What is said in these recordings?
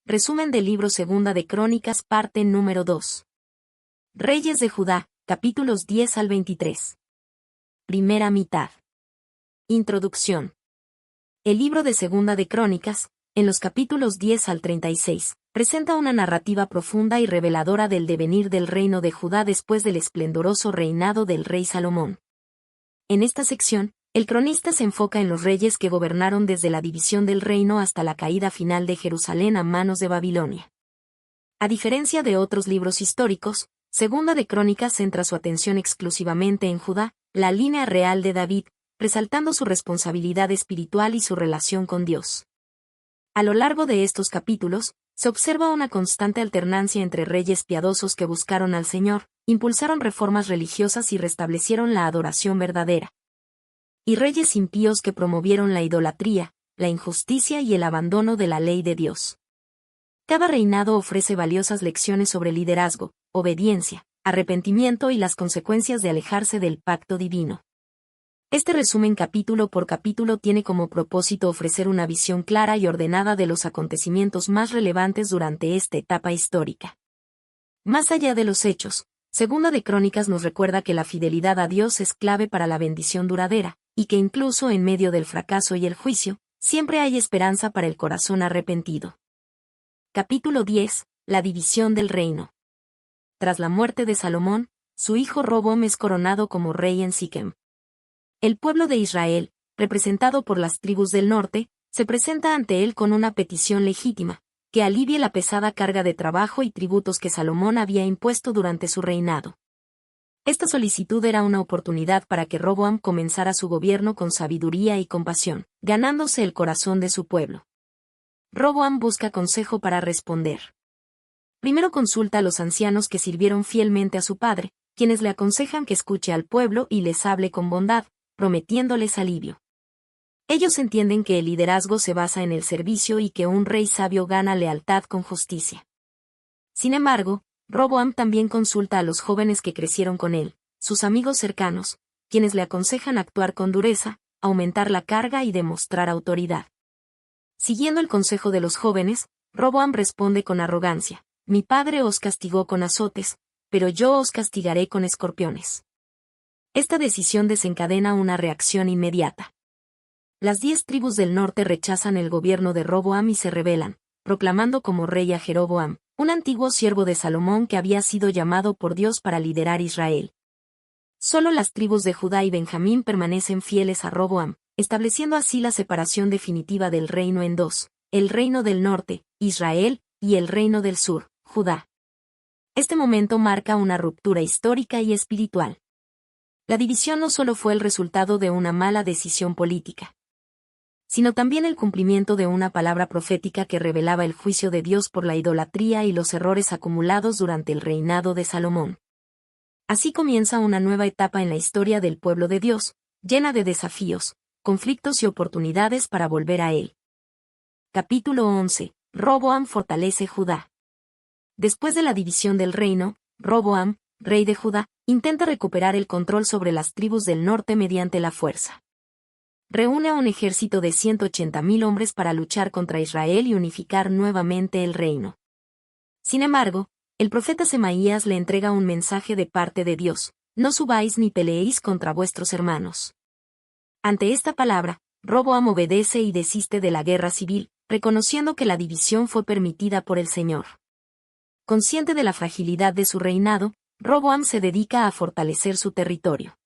Resumen del libro Segunda de Crónicas, parte número 2. Reyes de Judá, capítulos 10 al 23. Primera mitad. Introducción. El libro de Segunda de Crónicas, en los capítulos 10 al 36, presenta una narrativa profunda y reveladora del devenir del reino de Judá después del esplendoroso reinado del rey Salomón. En esta sección, el cronista se enfoca en los reyes que gobernaron desde la división del reino hasta la caída final de Jerusalén a manos de Babilonia. A diferencia de otros libros históricos, Segunda de Crónicas centra su atención exclusivamente en Judá, la línea real de David, resaltando su responsabilidad espiritual y su relación con Dios. A lo largo de estos capítulos, se observa una constante alternancia entre reyes piadosos que buscaron al Señor, impulsaron reformas religiosas y restablecieron la adoración verdadera, y reyes impíos que promovieron la idolatría, la injusticia y el abandono de la ley de Dios. Cada reinado ofrece valiosas lecciones sobre liderazgo, obediencia, arrepentimiento y las consecuencias de alejarse del pacto divino. Este resumen capítulo por capítulo tiene como propósito ofrecer una visión clara y ordenada de los acontecimientos más relevantes durante esta etapa histórica. Más allá de los hechos, Segunda de Crónicas nos recuerda que la fidelidad a Dios es clave para la bendición duradera, y que incluso en medio del fracaso y el juicio, siempre hay esperanza para el corazón arrepentido. Capítulo 10. La división del reino. Tras la muerte de Salomón, su hijo Roboam es coronado como rey en Siquem. El pueblo de Israel, representado por las tribus del norte, se presenta ante él con una petición legítima, que alivie la pesada carga de trabajo y tributos que Salomón había impuesto durante su reinado. Esta solicitud era una oportunidad para que Roboam comenzara su gobierno con sabiduría y compasión, ganándose el corazón de su pueblo. Roboam busca consejo para responder. Primero consulta a los ancianos que sirvieron fielmente a su padre, quienes le aconsejan que escuche al pueblo y les hable con bondad, prometiéndoles alivio. Ellos entienden que el liderazgo se basa en el servicio y que un rey sabio gana lealtad con justicia. Sin embargo, Roboam también consulta a los jóvenes que crecieron con él, sus amigos cercanos, quienes le aconsejan actuar con dureza, aumentar la carga y demostrar autoridad. Siguiendo el consejo de los jóvenes, Roboam responde con arrogancia: «Mi padre os castigó con azotes, pero yo os castigaré con escorpiones». Esta decisión desencadena una reacción inmediata. Las 10 tribus del norte rechazan el gobierno de Roboam y se rebelan, proclamando como rey a Jeroboam, un antiguo siervo de Salomón que había sido llamado por Dios para liderar Israel. Solo las tribus de Judá y Benjamín permanecen fieles a Roboam, estableciendo así la separación definitiva del reino en dos: el reino del norte, Israel, y el reino del sur, Judá. Este momento marca una ruptura histórica y espiritual. La división no solo fue el resultado de una mala decisión política, sino también el cumplimiento de una palabra profética que revelaba el juicio de Dios por la idolatría y los errores acumulados durante el reinado de Salomón. Así comienza una nueva etapa en la historia del pueblo de Dios, llena de desafíos, conflictos y oportunidades para volver a él. Capítulo 11. Roboam fortalece Judá. Después de la división del reino, Roboam, rey de Judá, intenta recuperar el control sobre las tribus del norte mediante la fuerza. Reúne a un ejército de 180.000 hombres para luchar contra Israel y unificar nuevamente el reino. Sin embargo, el profeta Semaías le entrega un mensaje de parte de Dios: «No subáis ni peleéis contra vuestros hermanos». Ante esta palabra, Roboam obedece y desiste de la guerra civil, reconociendo que la división fue permitida por el Señor. Consciente de la fragilidad de su reinado, Roboam se dedica a fortalecer su territorio.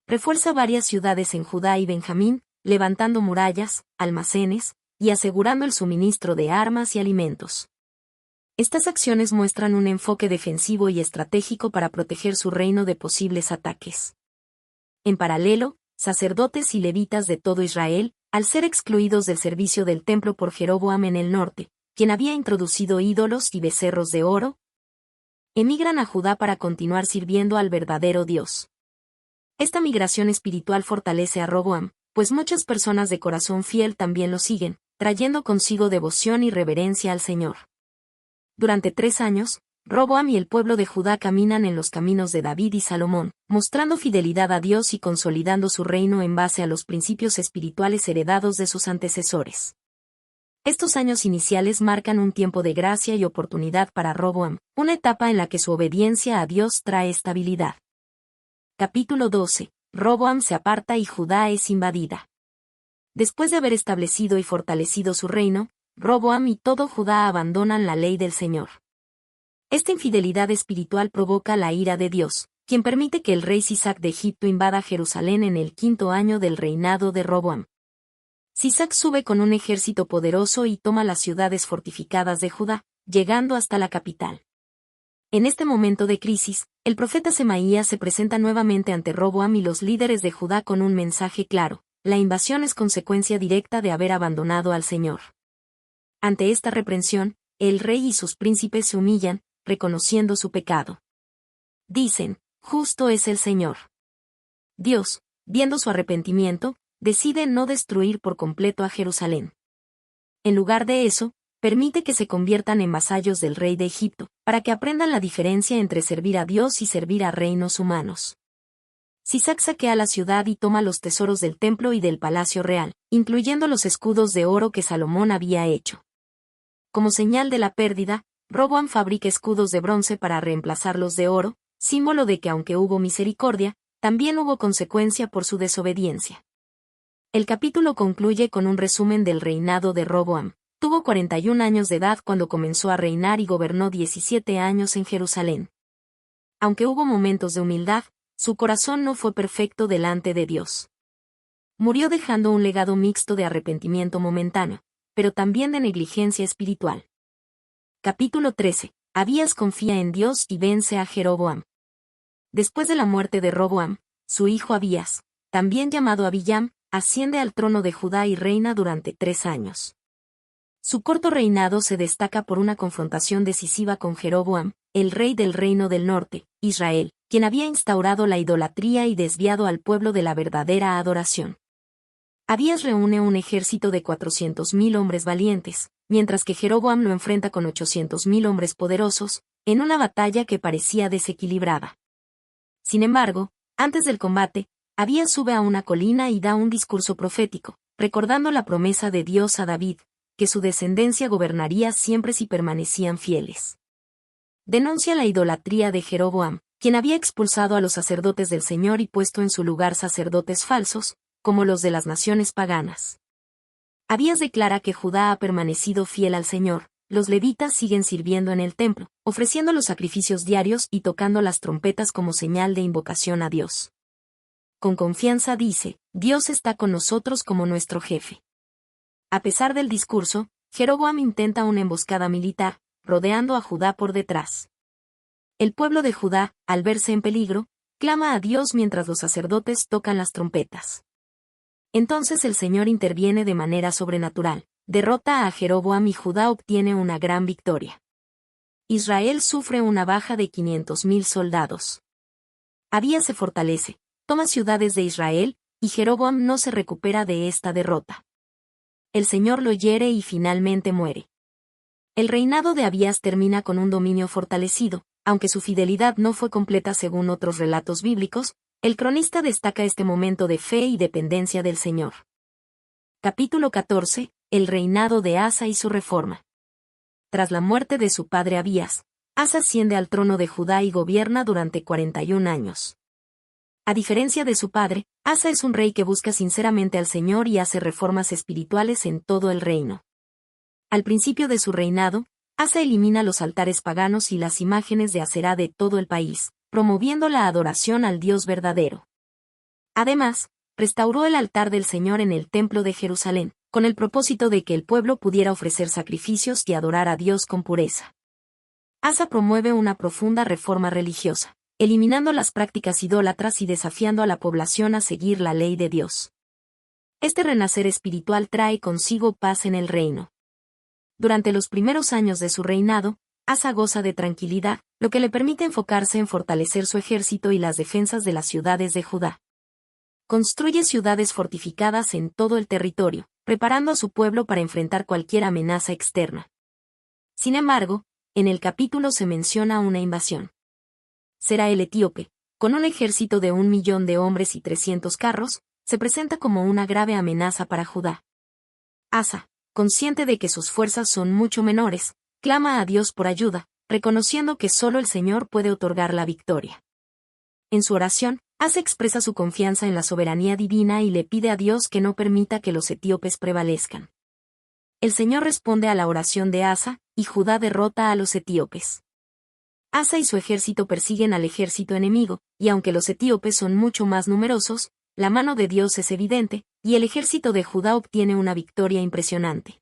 Refuerza varias ciudades en Judá y Benjamín, levantando murallas, almacenes, y asegurando el suministro de armas y alimentos. Estas acciones muestran un enfoque defensivo y estratégico para proteger su reino de posibles ataques. En paralelo, sacerdotes y levitas de todo Israel, al ser excluidos del servicio del templo por Jeroboam en el norte, quien había introducido ídolos y becerros de oro, emigran a Judá para continuar sirviendo al verdadero Dios. Esta migración espiritual fortalece a Roboam, pues muchas personas de corazón fiel también lo siguen, trayendo consigo devoción y reverencia al Señor. Durante 3 años, Roboam y el pueblo de Judá caminan en los caminos de David y Salomón, mostrando fidelidad a Dios y consolidando su reino en base a los principios espirituales heredados de sus antecesores. Estos años iniciales marcan un tiempo de gracia y oportunidad para Roboam, una etapa en la que su obediencia a Dios trae estabilidad. Capítulo 12. Roboam se aparta y Judá es invadida. Después de haber establecido y fortalecido su reino, Roboam y todo Judá abandonan la ley del Señor. Esta infidelidad espiritual provoca la ira de Dios, quien permite que el rey Sisac de Egipto invada Jerusalén en el 5º año del reinado de Roboam. Sisac sube con un ejército poderoso y toma las ciudades fortificadas de Judá, llegando hasta la capital. En este momento de crisis, el profeta Semaías se presenta nuevamente ante Roboam y los líderes de Judá con un mensaje claro: la invasión es consecuencia directa de haber abandonado al Señor. Ante esta reprensión, el rey y sus príncipes se humillan, reconociendo su pecado. Dicen: justo es el Señor. Dios, viendo su arrepentimiento, decide no destruir por completo a Jerusalén. En lugar de eso, permite que se conviertan en vasallos del rey de Egipto, para que aprendan la diferencia entre servir a Dios y servir a reinos humanos. Sisac saquea la ciudad y toma los tesoros del templo y del palacio real, incluyendo los escudos de oro que Salomón había hecho. Como señal de la pérdida, Roboam fabrica escudos de bronce para reemplazar los de oro, símbolo de que aunque hubo misericordia, también hubo consecuencia por su desobediencia. El capítulo concluye con un resumen del reinado de Roboam. Tuvo 41 años de edad cuando comenzó a reinar y gobernó 17 años en Jerusalén. Aunque hubo momentos de humildad, su corazón no fue perfecto delante de Dios. Murió dejando un legado mixto de arrepentimiento momentáneo, pero también de negligencia espiritual. Capítulo 13. Abías confía en Dios y vence a Jeroboam. Después de la muerte de Roboam, su hijo Abías, también llamado Abiyam, asciende al trono de Judá y reina durante 3 años. Su corto reinado se destaca por una confrontación decisiva con Jeroboam, el rey del reino del norte, Israel, quien había instaurado la idolatría y desviado al pueblo de la verdadera adoración. Abías reúne un ejército de 400.000 hombres valientes, mientras que Jeroboam lo enfrenta con 800.000 hombres poderosos, en una batalla que parecía desequilibrada. Sin embargo, antes del combate, Abías sube a una colina y da un discurso profético, recordando la promesa de Dios a David, que su descendencia gobernaría siempre si permanecían fieles. Denuncia la idolatría de Jeroboam, quien había expulsado a los sacerdotes del Señor y puesto en su lugar sacerdotes falsos, como los de las naciones paganas. Abías declara que Judá ha permanecido fiel al Señor, los levitas siguen sirviendo en el templo, ofreciendo los sacrificios diarios y tocando las trompetas como señal de invocación a Dios. Con confianza dice: Dios está con nosotros como nuestro jefe. A pesar del discurso, Jeroboam intenta una emboscada militar, rodeando a Judá por detrás. El pueblo de Judá, al verse en peligro, clama a Dios mientras los sacerdotes tocan las trompetas. Entonces el Señor interviene de manera sobrenatural, derrota a Jeroboam y Judá obtiene una gran victoria. Israel sufre una baja de 500.000 soldados. Abías se fortalece, toma ciudades de Israel, y Jeroboam no se recupera de esta derrota. El Señor lo hiere y finalmente muere. El reinado de Abías termina con un dominio fortalecido, aunque su fidelidad no fue completa según otros relatos bíblicos. El cronista destaca este momento de fe y dependencia del Señor. Capítulo 14. El reinado de Asa y su reforma. Tras la muerte de su padre Abías, Asa asciende al trono de Judá y gobierna durante 41 años. A diferencia de su padre, Asa es un rey que busca sinceramente al Señor y hace reformas espirituales en todo el reino. Al principio de su reinado, Asa elimina los altares paganos y las imágenes de Aserá de todo el país, promoviendo la adoración al Dios verdadero. Además, restauró el altar del Señor en el templo de Jerusalén, con el propósito de que el pueblo pudiera ofrecer sacrificios y adorar a Dios con pureza. Asa promueve una profunda reforma religiosa, eliminando las prácticas idólatras y desafiando a la población a seguir la ley de Dios. Este renacer espiritual trae consigo paz en el reino. Durante los primeros años de su reinado, Asa goza de tranquilidad, lo que le permite enfocarse en fortalecer su ejército y las defensas de las ciudades de Judá. Construye ciudades fortificadas en todo el territorio, preparando a su pueblo para enfrentar cualquier amenaza externa. Sin embargo, en el capítulo se menciona una invasión. Será el etíope, con un ejército de 1.000.000 de hombres y 300 carros, se presenta como una grave amenaza para Judá. Asa, consciente de que sus fuerzas son mucho menores, clama a Dios por ayuda, reconociendo que solo el Señor puede otorgar la victoria. En su oración, Asa expresa su confianza en la soberanía divina y le pide a Dios que no permita que los etíopes prevalezcan. El Señor responde a la oración de Asa, y Judá derrota a los etíopes. Asa y su ejército persiguen al ejército enemigo, y aunque los etíopes son mucho más numerosos, la mano de Dios es evidente, y el ejército de Judá obtiene una victoria impresionante.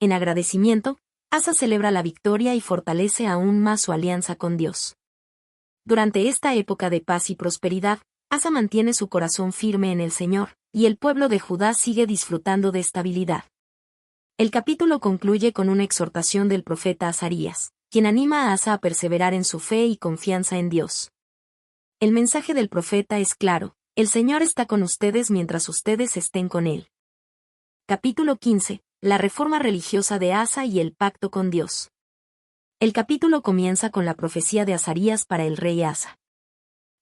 En agradecimiento, Asa celebra la victoria y fortalece aún más su alianza con Dios. Durante esta época de paz y prosperidad, Asa mantiene su corazón firme en el Señor, y el pueblo de Judá sigue disfrutando de estabilidad. El capítulo concluye con una exhortación del profeta Azarías, quien anima a Asa a perseverar en su fe y confianza en Dios. El mensaje del profeta es claro: el Señor está con ustedes mientras ustedes estén con Él. Capítulo 15. La reforma religiosa de Asa y el pacto con Dios. El capítulo comienza con la profecía de Azarías para el rey Asa.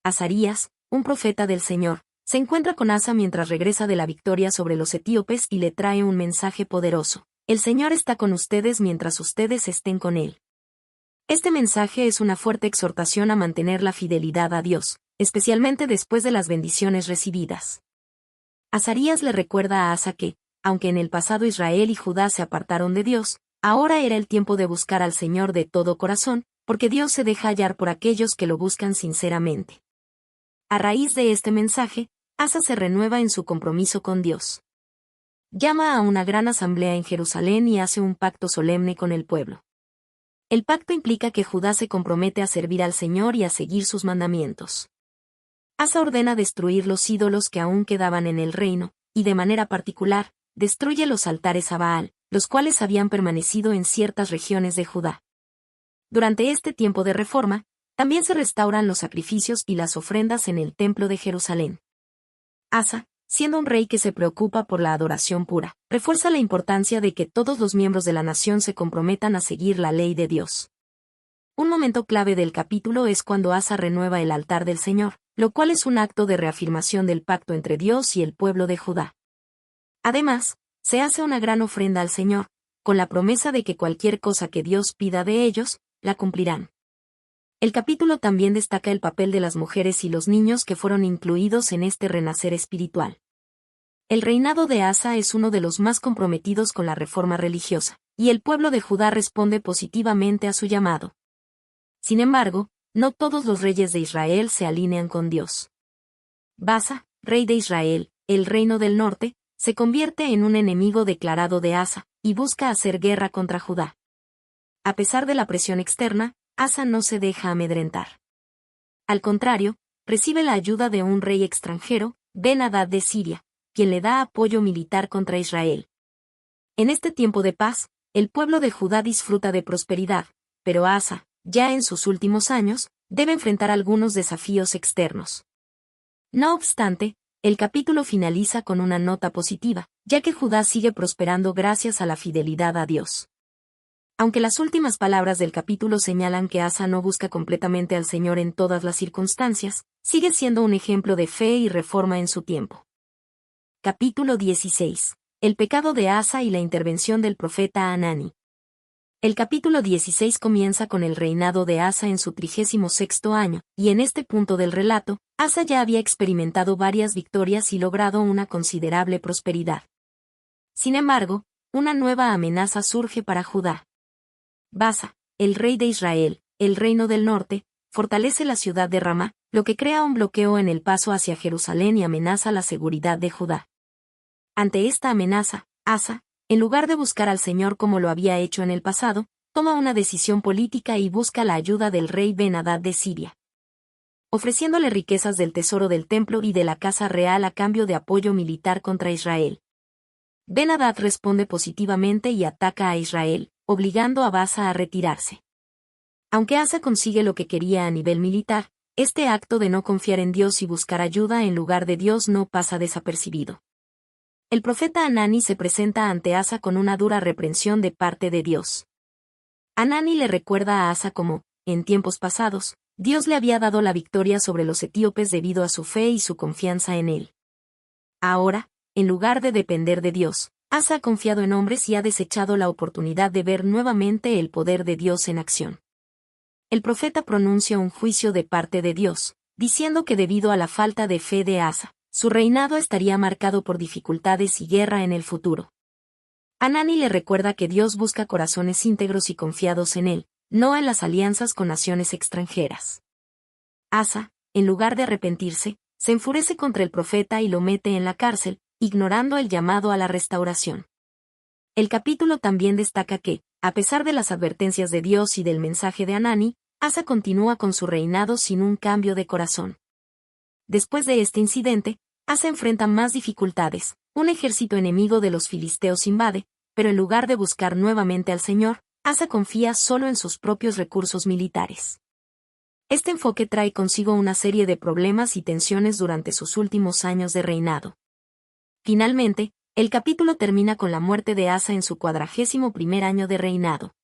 Azarías, un profeta del Señor, se encuentra con Asa mientras regresa de la victoria sobre los etíopes y le trae un mensaje poderoso: el Señor está con ustedes mientras ustedes estén con Él. Este mensaje es una fuerte exhortación a mantener la fidelidad a Dios, especialmente después de las bendiciones recibidas. Azarías le recuerda a Asa que, aunque en el pasado Israel y Judá se apartaron de Dios, ahora era el tiempo de buscar al Señor de todo corazón, porque Dios se deja hallar por aquellos que lo buscan sinceramente. A raíz de este mensaje, Asa se renueva en su compromiso con Dios. Llama a una gran asamblea en Jerusalén y hace un pacto solemne con el pueblo. El pacto implica que Judá se compromete a servir al Señor y a seguir sus mandamientos. Asa ordena destruir los ídolos que aún quedaban en el reino, y de manera particular, destruye los altares a Baal, los cuales habían permanecido en ciertas regiones de Judá. Durante este tiempo de reforma, también se restauran los sacrificios y las ofrendas en el templo de Jerusalén. Asa, siendo un rey que se preocupa por la adoración pura, refuerza la importancia de que todos los miembros de la nación se comprometan a seguir la ley de Dios. Un momento clave del capítulo es cuando Asa renueva el altar del Señor, lo cual es un acto de reafirmación del pacto entre Dios y el pueblo de Judá. Además, se hace una gran ofrenda al Señor, con la promesa de que cualquier cosa que Dios pida de ellos, la cumplirán. El capítulo también destaca el papel de las mujeres y los niños que fueron incluidos en este renacer espiritual. El reinado de Asa es uno de los más comprometidos con la reforma religiosa, y el pueblo de Judá responde positivamente a su llamado. Sin embargo, no todos los reyes de Israel se alinean con Dios. Basa, rey de Israel, el reino del norte, se convierte en un enemigo declarado de Asa, y busca hacer guerra contra Judá. A pesar de la presión externa, Asa no se deja amedrentar. Al contrario, recibe la ayuda de un rey extranjero, Ben-Hadad de Siria, quien le da apoyo militar contra Israel. En este tiempo de paz, el pueblo de Judá disfruta de prosperidad, pero Asa, ya en sus últimos años, debe enfrentar algunos desafíos externos. No obstante, el capítulo finaliza con una nota positiva, ya que Judá sigue prosperando gracias a la fidelidad a Dios. Aunque las últimas palabras del capítulo señalan que Asa no busca completamente al Señor en todas las circunstancias, sigue siendo un ejemplo de fe y reforma en su tiempo. Capítulo 16. El pecado de Asa y la intervención del profeta Hanani. El capítulo 16 comienza con el reinado de Asa en su 36º año, y en este punto del relato, Asa ya había experimentado varias victorias y logrado una considerable prosperidad. Sin embargo, una nueva amenaza surge para Judá. Basa, el rey de Israel, el reino del norte, fortalece la ciudad de Ramá, lo que crea un bloqueo en el paso hacia Jerusalén y amenaza la seguridad de Judá. Ante esta amenaza, Asa, en lugar de buscar al Señor como lo había hecho en el pasado, toma una decisión política y busca la ayuda del rey Ben-Hadad de Siria, ofreciéndole riquezas del tesoro del templo y de la casa real a cambio de apoyo militar contra Israel. Ben-Hadad responde positivamente y ataca a Israel, obligando a Basa a retirarse. Aunque Asa consigue lo que quería a nivel militar, este acto de no confiar en Dios y buscar ayuda en lugar de Dios no pasa desapercibido. El profeta Hanani se presenta ante Asa con una dura reprensión de parte de Dios. Hanani le recuerda a Asa cómo, en tiempos pasados, Dios le había dado la victoria sobre los etíopes debido a su fe y su confianza en él. Ahora, en lugar de depender de Dios, Asa ha confiado en hombres y ha desechado la oportunidad de ver nuevamente el poder de Dios en acción. El profeta pronuncia un juicio de parte de Dios, diciendo que debido a la falta de fe de Asa, su reinado estaría marcado por dificultades y guerra en el futuro. Hanani le recuerda que Dios busca corazones íntegros y confiados en él, no en las alianzas con naciones extranjeras. Asa, en lugar de arrepentirse, se enfurece contra el profeta y lo mete en la cárcel, ignorando el llamado a la restauración. El capítulo también destaca que, a pesar de las advertencias de Dios y del mensaje de Hanani, Asa continúa con su reinado sin un cambio de corazón. Después de este incidente, Asa enfrenta más dificultades. Un ejército enemigo de los filisteos invade, pero en lugar de buscar nuevamente al Señor, Asa confía solo en sus propios recursos militares. Este enfoque trae consigo una serie de problemas y tensiones durante sus últimos años de reinado. Finalmente, el capítulo termina con la muerte de Asa en su 41º año de reinado.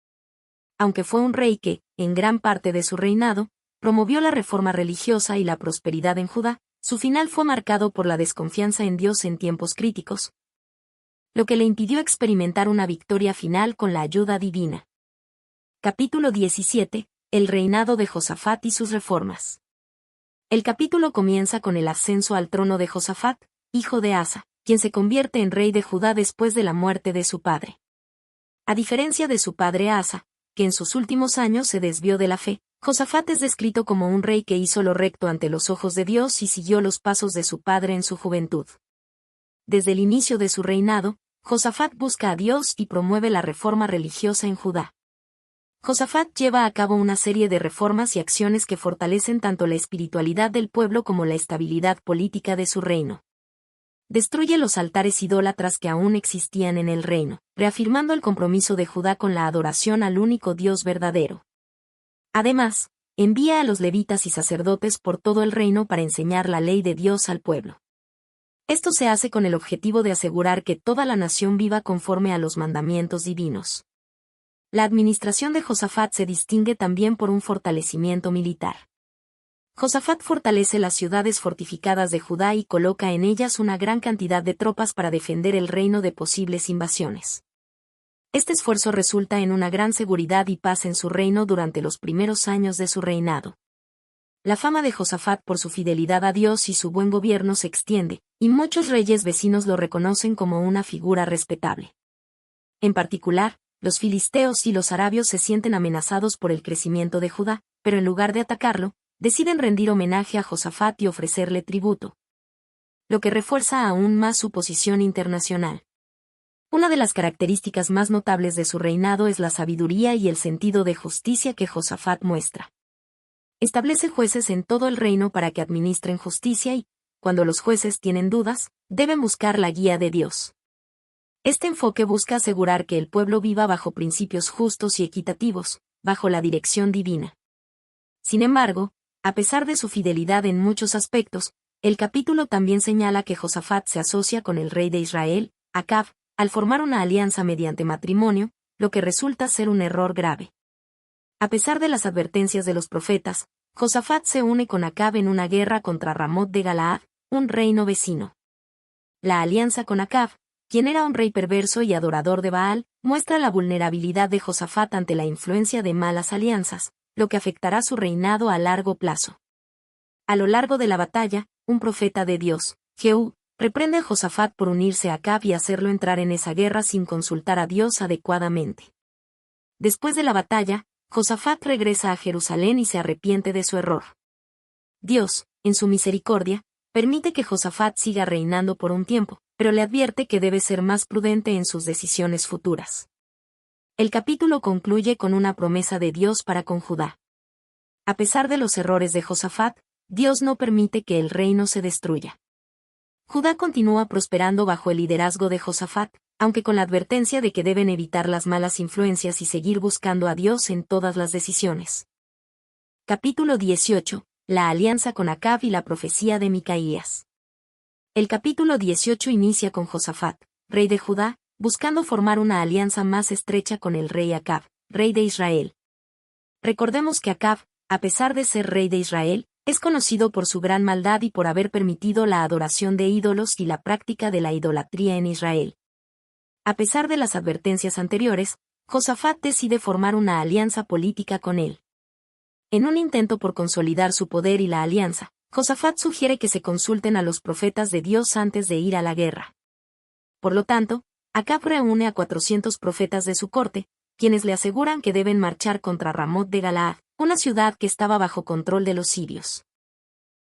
Aunque fue un rey que, en gran parte de su reinado, promovió la reforma religiosa y la prosperidad en Judá, su final fue marcado por la desconfianza en Dios en tiempos críticos, lo que le impidió experimentar una victoria final con la ayuda divina. Capítulo 17. El reinado de Josafat y sus reformas. El capítulo comienza con el ascenso al trono de Josafat, hijo de Asa, quien se convierte en rey de Judá después de la muerte de su padre. A diferencia de su padre Asa, que en sus últimos años se desvió de la fe, Josafat es descrito como un rey que hizo lo recto ante los ojos de Dios y siguió los pasos de su padre en su juventud. Desde el inicio de su reinado, Josafat busca a Dios y promueve la reforma religiosa en Judá. Josafat lleva a cabo una serie de reformas y acciones que fortalecen tanto la espiritualidad del pueblo como la estabilidad política de su reino. Destruye los altares idólatras que aún existían en el reino, reafirmando el compromiso de Judá con la adoración al único Dios verdadero. Además, envía a los levitas y sacerdotes por todo el reino para enseñar la ley de Dios al pueblo. Esto se hace con el objetivo de asegurar que toda la nación viva conforme a los mandamientos divinos. La administración de Josafat se distingue también por un fortalecimiento militar. Josafat fortalece las ciudades fortificadas de Judá y coloca en ellas una gran cantidad de tropas para defender el reino de posibles invasiones. Este esfuerzo resulta en una gran seguridad y paz en su reino durante los primeros años de su reinado. La fama de Josafat por su fidelidad a Dios y su buen gobierno se extiende, y muchos reyes vecinos lo reconocen como una figura respetable. En particular, los filisteos y los arabios se sienten amenazados por el crecimiento de Judá, pero en lugar de atacarlo, deciden rendir homenaje a Josafat y ofrecerle tributo, lo que refuerza aún más su posición internacional. Una de las características más notables de su reinado es la sabiduría y el sentido de justicia que Josafat muestra. Establece jueces en todo el reino para que administren justicia y, cuando los jueces tienen dudas, deben buscar la guía de Dios. Este enfoque busca asegurar que el pueblo viva bajo principios justos y equitativos, bajo la dirección divina. Sin embargo, a pesar de su fidelidad en muchos aspectos, el capítulo también señala que Josafat se asocia con el rey de Israel, Acab, al formar una alianza mediante matrimonio, lo que resulta ser un error grave. A pesar de las advertencias de los profetas, Josafat se une con Acab en una guerra contra Ramot de Galaad, un reino vecino. La alianza con Acab, quien era un rey perverso y adorador de Baal, muestra la vulnerabilidad de Josafat ante la influencia de malas alianzas, lo que afectará su reinado a largo plazo. A lo largo de la batalla, un profeta de Dios, Jehú, reprende a Josafat por unirse a Acab y hacerlo entrar en esa guerra sin consultar a Dios adecuadamente. Después de la batalla, Josafat regresa a Jerusalén y se arrepiente de su error. Dios, en su misericordia, permite que Josafat siga reinando por un tiempo, pero le advierte que debe ser más prudente en sus decisiones futuras. El capítulo concluye con una promesa de Dios para con Judá. A pesar de los errores de Josafat, Dios no permite que el reino se destruya. Judá continúa prosperando bajo el liderazgo de Josafat, aunque con la advertencia de que deben evitar las malas influencias y seguir buscando a Dios en todas las decisiones. Capítulo 18. La alianza con Acab y la profecía de Micaías. El capítulo 18 inicia con Josafat, rey de Judá, buscando formar una alianza más estrecha con el rey Acab, rey de Israel. Recordemos que Acab, a pesar de ser rey de Israel, es conocido por su gran maldad y por haber permitido la adoración de ídolos y la práctica de la idolatría en Israel. A pesar de las advertencias anteriores, Josafat decide formar una alianza política con él. En un intento por consolidar su poder y la alianza, Josafat sugiere que se consulten a los profetas de Dios antes de ir a la guerra. Por lo tanto, Acab reúne a 400 profetas de su corte, quienes le aseguran que deben marchar contra Ramot de Galaad, una ciudad que estaba bajo control de los sirios.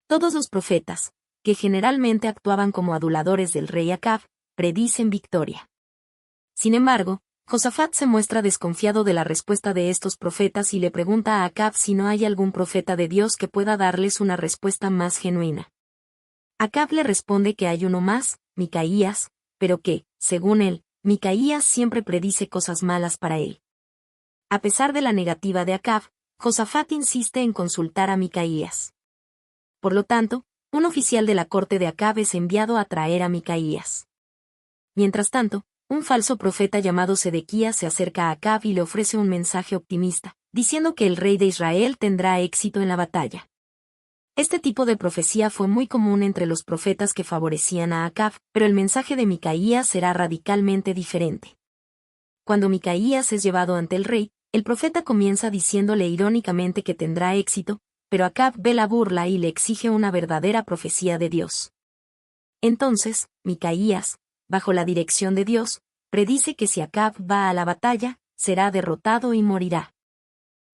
Todos los profetas, que generalmente actuaban como aduladores del rey Acab, predicen victoria. Sin embargo, Josafat se muestra desconfiado de la respuesta de estos profetas y le pregunta a Acab si no hay algún profeta de Dios que pueda darles una respuesta más genuina. Acab le responde que hay uno más, Micaías, pero que, según él, Micaías siempre predice cosas malas para él. A pesar de la negativa de Acab, Josafat insiste en consultar a Micaías. Por lo tanto, un oficial de la corte de Acab es enviado a traer a Micaías. Mientras tanto, un falso profeta llamado Sedequías se acerca a Acab y le ofrece un mensaje optimista, diciendo que el rey de Israel tendrá éxito en la batalla. Este tipo de profecía fue muy común entre los profetas que favorecían a Acab, pero el mensaje de Micaías será radicalmente diferente. Cuando Micaías es llevado ante el rey, el profeta comienza diciéndole irónicamente que tendrá éxito, pero Acab ve la burla y le exige una verdadera profecía de Dios. Entonces, Micaías, bajo la dirección de Dios, predice que si Acab va a la batalla, será derrotado y morirá.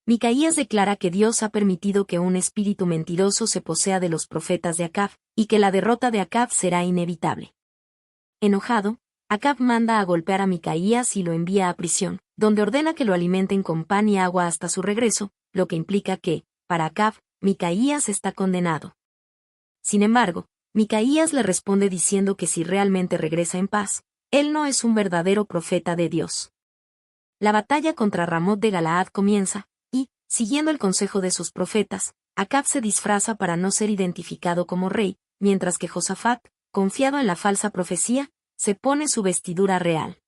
Micaías declara que Dios ha permitido que un espíritu mentiroso se posea de los profetas de Acab, y que la derrota de Acab será inevitable. Enojado, Acab manda a golpear a Micaías y lo envía a prisión, donde ordena que lo alimenten con pan y agua hasta su regreso, lo que implica que, para Acab, Micaías está condenado. Sin embargo, Micaías le responde diciendo que si realmente regresa en paz, él no es un verdadero profeta de Dios. La batalla contra Ramot de Galaad comienza, y, siguiendo el consejo de sus profetas, Acab se disfraza para no ser identificado como rey, mientras que Josafat, confiado en la falsa profecía, se pone su vestidura real.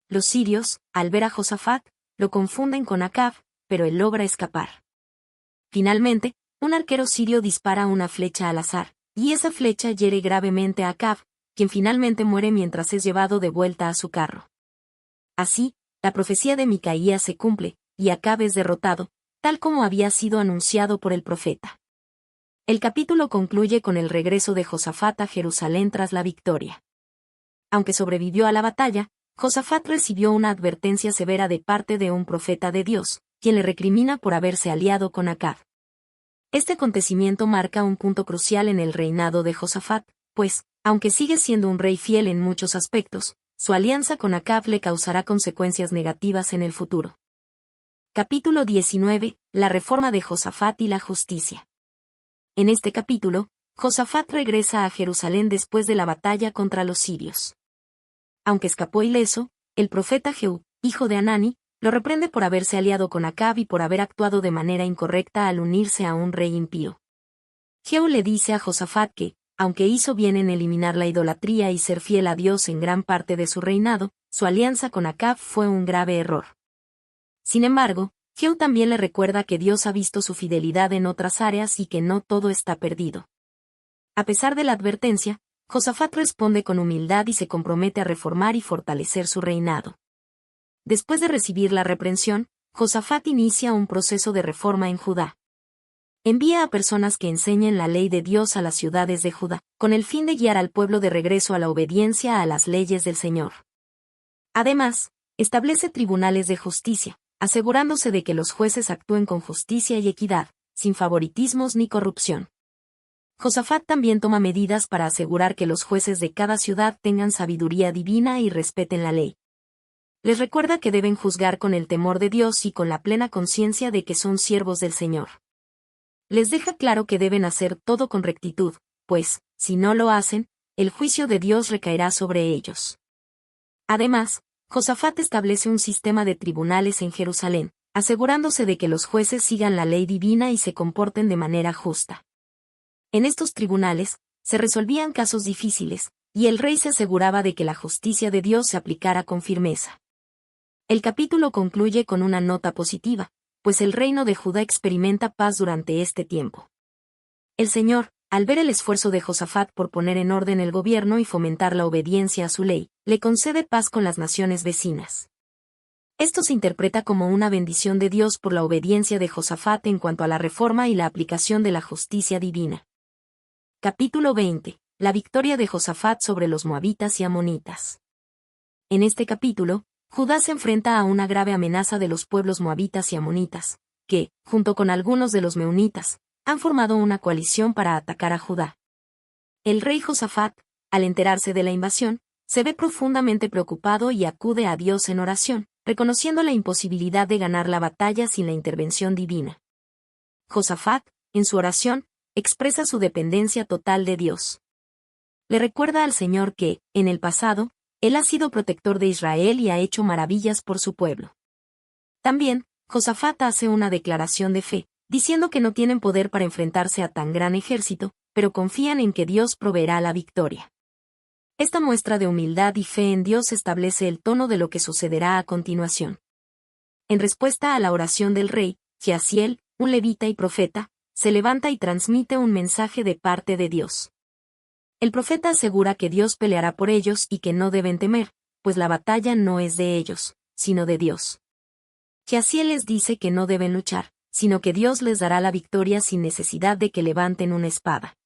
Los sirios, al ver a Josafat, lo confunden con Acab, pero él logra escapar. Finalmente, un arquero sirio dispara una flecha al azar, y esa flecha hiere gravemente a Acab, quien finalmente muere mientras es llevado de vuelta a su carro. Así, la profecía de Micaías se cumple, y Acab es derrotado, tal como había sido anunciado por el profeta. El capítulo concluye con el regreso de Josafat a Jerusalén tras la victoria. Aunque sobrevivió a la batalla, Josafat recibió una advertencia severa de parte de un profeta de Dios, quien le recrimina por haberse aliado con Acab. Este acontecimiento marca un punto crucial en el reinado de Josafat, pues, aunque sigue siendo un rey fiel en muchos aspectos, su alianza con Acab le causará consecuencias negativas en el futuro. Capítulo 19. La reforma de Josafat y la justicia. En este capítulo, Josafat regresa a Jerusalén después de la batalla contra los sirios. Aunque escapó ileso, el profeta Jehú, hijo de Hanani, lo reprende por haberse aliado con Acab y por haber actuado de manera incorrecta al unirse a un rey impío. Jehú le dice a Josafat que, aunque hizo bien en eliminar la idolatría y ser fiel a Dios en gran parte de su reinado, su alianza con Acab fue un grave error. Sin embargo, Jehú también le recuerda que Dios ha visto su fidelidad en otras áreas y que no todo está perdido. A pesar de la advertencia, Josafat responde con humildad y se compromete a reformar y fortalecer su reinado. Después de recibir la reprensión, Josafat inicia un proceso de reforma en Judá. Envía a personas que enseñen la ley de Dios a las ciudades de Judá, con el fin de guiar al pueblo de regreso a la obediencia a las leyes del Señor. Además, establece tribunales de justicia, asegurándose de que los jueces actúen con justicia y equidad, sin favoritismos ni corrupción. Josafat también toma medidas para asegurar que los jueces de cada ciudad tengan sabiduría divina y respeten la ley. Les recuerda que deben juzgar con el temor de Dios y con la plena conciencia de que son siervos del Señor. Les deja claro que deben hacer todo con rectitud, pues, si no lo hacen, el juicio de Dios recaerá sobre ellos. Además, Josafat establece un sistema de tribunales en Jerusalén, asegurándose de que los jueces sigan la ley divina y se comporten de manera justa. En estos tribunales, se resolvían casos difíciles, y el rey se aseguraba de que la justicia de Dios se aplicara con firmeza. El capítulo concluye con una nota positiva, pues el reino de Judá experimenta paz durante este tiempo. El Señor, al ver el esfuerzo de Josafat por poner en orden el gobierno y fomentar la obediencia a su ley, le concede paz con las naciones vecinas. Esto se interpreta como una bendición de Dios por la obediencia de Josafat en cuanto a la reforma y la aplicación de la justicia divina. Capítulo 20. La victoria de Josafat sobre los moabitas y amonitas. En este capítulo, Judá se enfrenta a una grave amenaza de los pueblos moabitas y amonitas, que, junto con algunos de los meunitas, han formado una coalición para atacar a Judá. El rey Josafat, al enterarse de la invasión, se ve profundamente preocupado y acude a Dios en oración, reconociendo la imposibilidad de ganar la batalla sin la intervención divina. Josafat, en su oración, expresa su dependencia total de Dios. Le recuerda al Señor que, en el pasado, Él ha sido protector de Israel y ha hecho maravillas por su pueblo. También, Josafat hace una declaración de fe, diciendo que no tienen poder para enfrentarse a tan gran ejército, pero confían en que Dios proveerá la victoria. Esta muestra de humildad y fe en Dios establece el tono de lo que sucederá a continuación. En respuesta a la oración del rey, Jaasiel, un levita y profeta, se levanta y transmite un mensaje de parte de Dios. El profeta asegura que Dios peleará por ellos y que no deben temer, pues la batalla no es de ellos, sino de Dios. Jaasiel les dice que no deben luchar, sino que Dios les dará la victoria sin necesidad de que levanten una espada.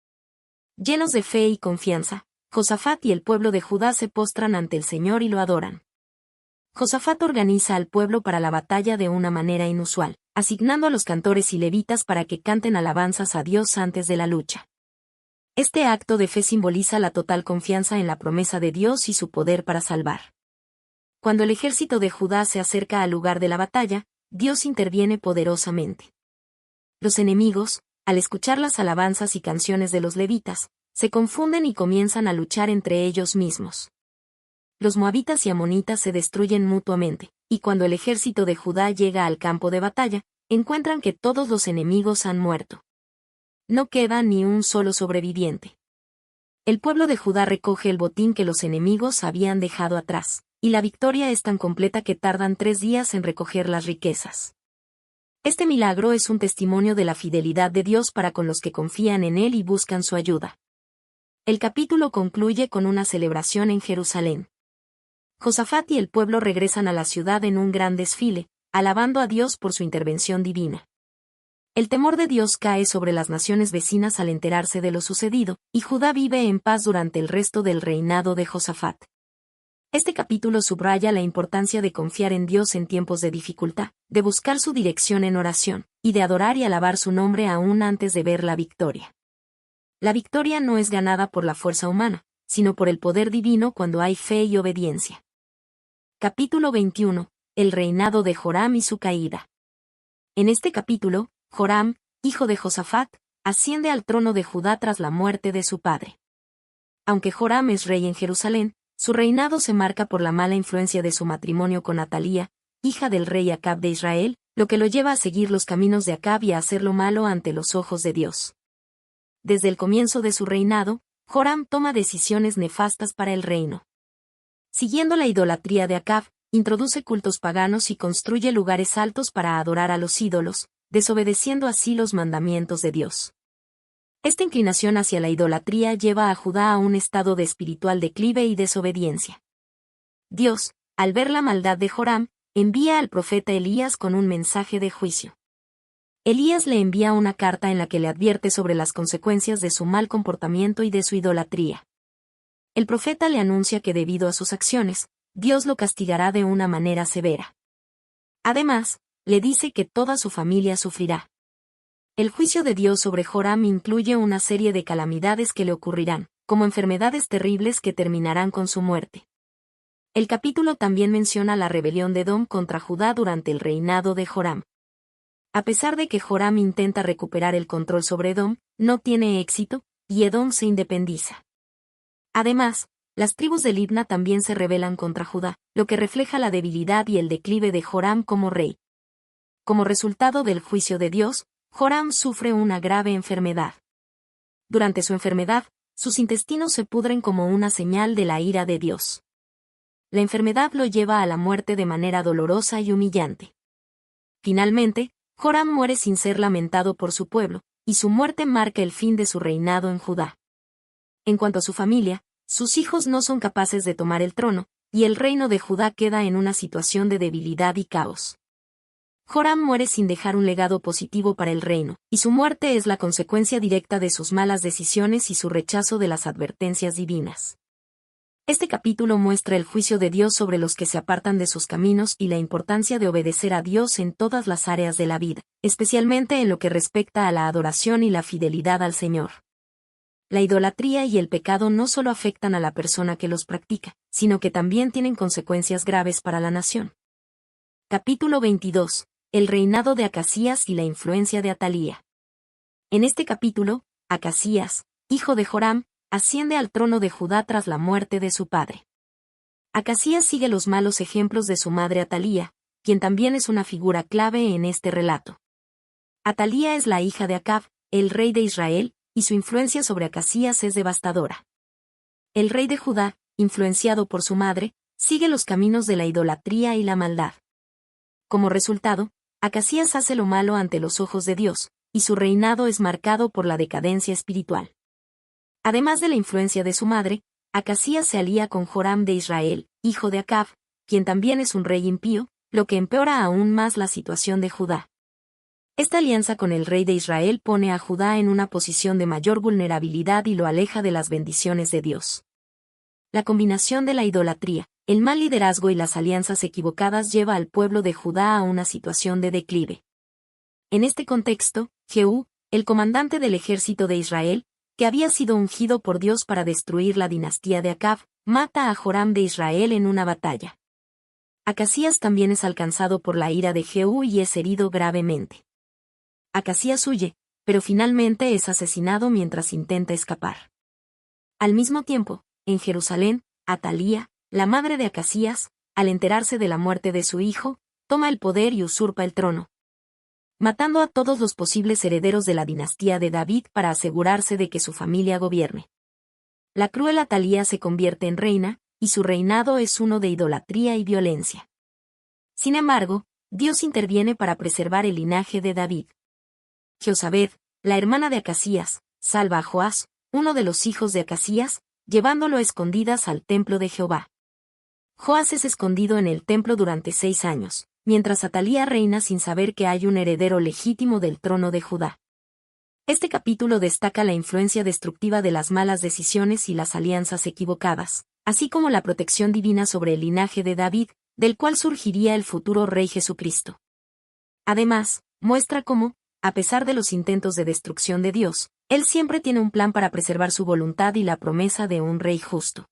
Llenos de fe y confianza, Josafat y el pueblo de Judá se postran ante el Señor y lo adoran. Josafat organiza al pueblo para la batalla de una manera inusual, asignando a los cantores y levitas para que canten alabanzas a Dios antes de la lucha. Este acto de fe simboliza la total confianza en la promesa de Dios y su poder para salvar. Cuando el ejército de Judá se acerca al lugar de la batalla, Dios interviene poderosamente. Los enemigos, al escuchar las alabanzas y canciones de los levitas, se confunden y comienzan a luchar entre ellos mismos. Los moabitas y amonitas se destruyen mutuamente, y cuando el ejército de Judá llega al campo de batalla, encuentran que todos los enemigos han muerto. No queda ni un solo sobreviviente. El pueblo de Judá recoge el botín que los enemigos habían dejado atrás, y la victoria es tan completa que tardan 3 días en recoger las riquezas. Este milagro es un testimonio de la fidelidad de Dios para con los que confían en Él y buscan su ayuda. El capítulo concluye con una celebración en Jerusalén. Josafat y el pueblo regresan a la ciudad en un gran desfile, alabando a Dios por su intervención divina. El temor de Dios cae sobre las naciones vecinas al enterarse de lo sucedido, y Judá vive en paz durante el resto del reinado de Josafat. Este capítulo subraya la importancia de confiar en Dios en tiempos de dificultad, de buscar su dirección en oración, y de adorar y alabar su nombre aún antes de ver la victoria. La victoria no es ganada por la fuerza humana, sino por el poder divino cuando hay fe y obediencia. Capítulo 21. El reinado de Joram y su caída. En este capítulo, Joram, hijo de Josafat, asciende al trono de Judá tras la muerte de su padre. Aunque Joram es rey en Jerusalén, su reinado se marca por la mala influencia de su matrimonio con Atalía, hija del rey Acab de Israel, lo que lo lleva a seguir los caminos de Acab y a hacer lo malo ante los ojos de Dios. Desde el comienzo de su reinado, Joram toma decisiones nefastas para el reino. Siguiendo la idolatría de Acab, introduce cultos paganos y construye lugares altos para adorar a los ídolos, desobedeciendo así los mandamientos de Dios. Esta inclinación hacia la idolatría lleva a Judá a un estado de espiritual declive y desobediencia. Dios, al ver la maldad de Joram, envía al profeta Elías con un mensaje de juicio. Elías le envía una carta en la que le advierte sobre las consecuencias de su mal comportamiento y de su idolatría. El profeta le anuncia que debido a sus acciones, Dios lo castigará de una manera severa. Además, le dice que toda su familia sufrirá. El juicio de Dios sobre Joram incluye una serie de calamidades que le ocurrirán, como enfermedades terribles que terminarán con su muerte. El capítulo también menciona la rebelión de Edom contra Judá durante el reinado de Joram. A pesar de que Joram intenta recuperar el control sobre Edom, no tiene éxito, y Edom se independiza. Además, las tribus de Libna también se rebelan contra Judá, lo que refleja la debilidad y el declive de Joram como rey. Como resultado del juicio de Dios, Joram sufre una grave enfermedad. Durante su enfermedad, sus intestinos se pudren como una señal de la ira de Dios. La enfermedad lo lleva a la muerte de manera dolorosa y humillante. Finalmente, Joram muere sin ser lamentado por su pueblo, y su muerte marca el fin de su reinado en Judá. En cuanto a su familia, sus hijos no son capaces de tomar el trono, y el reino de Judá queda en una situación de debilidad y caos. Joram muere sin dejar un legado positivo para el reino, y su muerte es la consecuencia directa de sus malas decisiones y su rechazo de las advertencias divinas. Este capítulo muestra el juicio de Dios sobre los que se apartan de sus caminos y la importancia de obedecer a Dios en todas las áreas de la vida, especialmente en lo que respecta a la adoración y la fidelidad al Señor. La idolatría y el pecado no solo afectan a la persona que los practica, sino que también tienen consecuencias graves para la nación. Capítulo 22. El reinado de Acazías y la influencia de Atalía. En este capítulo, Acazías, hijo de Joram, asciende al trono de Judá tras la muerte de su padre. Acazías sigue los malos ejemplos de su madre Atalía, quien también es una figura clave en este relato. Atalía es la hija de Acab, el rey de Israel, y su influencia sobre Acazías es devastadora. El rey de Judá, influenciado por su madre, sigue los caminos de la idolatría y la maldad. Como resultado, Acazías hace lo malo ante los ojos de Dios, y su reinado es marcado por la decadencia espiritual. Además de la influencia de su madre, Acazías se alía con Joram de Israel, hijo de Acab, quien también es un rey impío, lo que empeora aún más la situación de Judá. Esta alianza con el rey de Israel pone a Judá en una posición de mayor vulnerabilidad y lo aleja de las bendiciones de Dios. La combinación de la idolatría, el mal liderazgo y las alianzas equivocadas lleva al pueblo de Judá a una situación de declive. En este contexto, Jehú, el comandante del ejército de Israel, que había sido ungido por Dios para destruir la dinastía de Acab, mata a Joram de Israel en una batalla. Acazías también es alcanzado por la ira de Jehú y es herido gravemente. Acazías huye, pero finalmente es asesinado mientras intenta escapar. Al mismo tiempo, en Jerusalén, Atalía, la madre de Acazías, al enterarse de la muerte de su hijo, toma el poder y usurpa el trono, matando a todos los posibles herederos de la dinastía de David para asegurarse de que su familia gobierne. La cruel Atalía se convierte en reina, y su reinado es uno de idolatría y violencia. Sin embargo, Dios interviene para preservar el linaje de David. Josabed, la hermana de Acazías, salva a Joás, uno de los hijos de Acazías, llevándolo a escondidas al templo de Jehová. Joás es escondido en el templo durante 6 años, mientras Atalía reina sin saber que hay un heredero legítimo del trono de Judá. Este capítulo destaca la influencia destructiva de las malas decisiones y las alianzas equivocadas, así como la protección divina sobre el linaje de David, del cual surgiría el futuro Rey Jesucristo. Además, muestra cómo, a pesar de los intentos de destrucción de Dios, Él siempre tiene un plan para preservar su voluntad y la promesa de un Rey justo.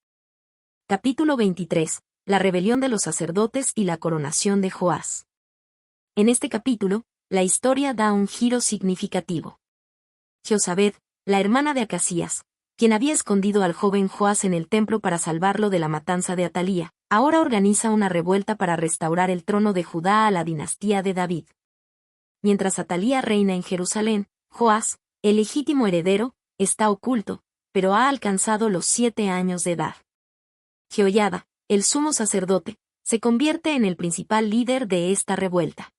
Capítulo 23. La rebelión de los sacerdotes y la coronación de Joás. En este capítulo, la historia da un giro significativo. Josabed, la hermana de Acazías, quien había escondido al joven Joás en el templo para salvarlo de la matanza de Atalía, ahora organiza una revuelta para restaurar el trono de Judá a la dinastía de David. Mientras Atalía reina en Jerusalén, Joás, el legítimo heredero, está oculto, pero ha alcanzado los 7 años de edad. Jehoiada, el sumo sacerdote, se convierte en el principal líder de esta revuelta.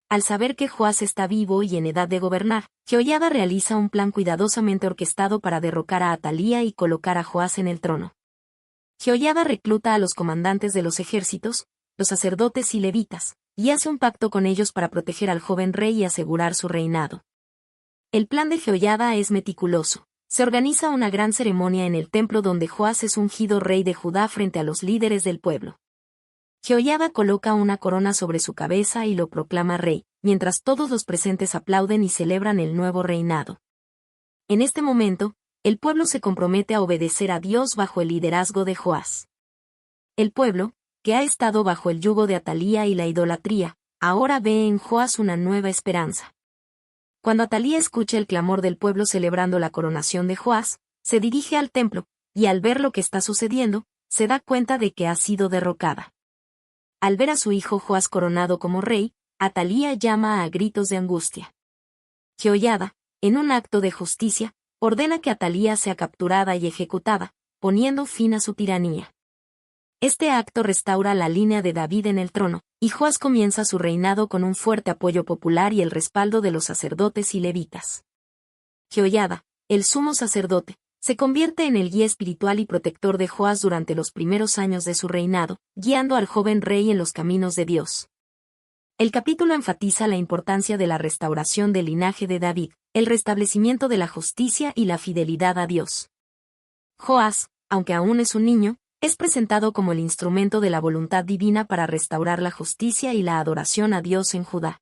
Al saber que Joás está vivo y en edad de gobernar, Jehoiada realiza un plan cuidadosamente orquestado para derrocar a Atalía y colocar a Joás en el trono. Jehoiada recluta a los comandantes de los ejércitos, los sacerdotes y levitas, y hace un pacto con ellos para proteger al joven rey y asegurar su reinado. El plan de Jehoiada es meticuloso. Se organiza una gran ceremonia en el templo donde Joás es ungido rey de Judá frente a los líderes del pueblo. Jehoiada coloca una corona sobre su cabeza y lo proclama rey, mientras todos los presentes aplauden y celebran el nuevo reinado. En este momento, el pueblo se compromete a obedecer a Dios bajo el liderazgo de Joás. El pueblo, que ha estado bajo el yugo de Atalía y la idolatría, ahora ve en Joás una nueva esperanza. Cuando Atalía escucha el clamor del pueblo celebrando la coronación de Joás, se dirige al templo, y al ver lo que está sucediendo, se da cuenta de que ha sido derrocada. Al ver a su hijo Joás coronado como rey, Atalía llama a gritos de angustia. Jehoiada, en un acto de justicia, ordena que Atalía sea capturada y ejecutada, poniendo fin a su tiranía. Este acto restaura la línea de David en el trono, y Joás comienza su reinado con un fuerte apoyo popular y el respaldo de los sacerdotes y levitas. Jehoiada, el sumo sacerdote, se convierte en el guía espiritual y protector de Joás durante los primeros años de su reinado, guiando al joven rey en los caminos de Dios. El capítulo enfatiza la importancia de la restauración del linaje de David, el restablecimiento de la justicia y la fidelidad a Dios. Joás, aunque aún es un niño, es presentado como el instrumento de la voluntad divina para restaurar la justicia y la adoración a Dios en Judá.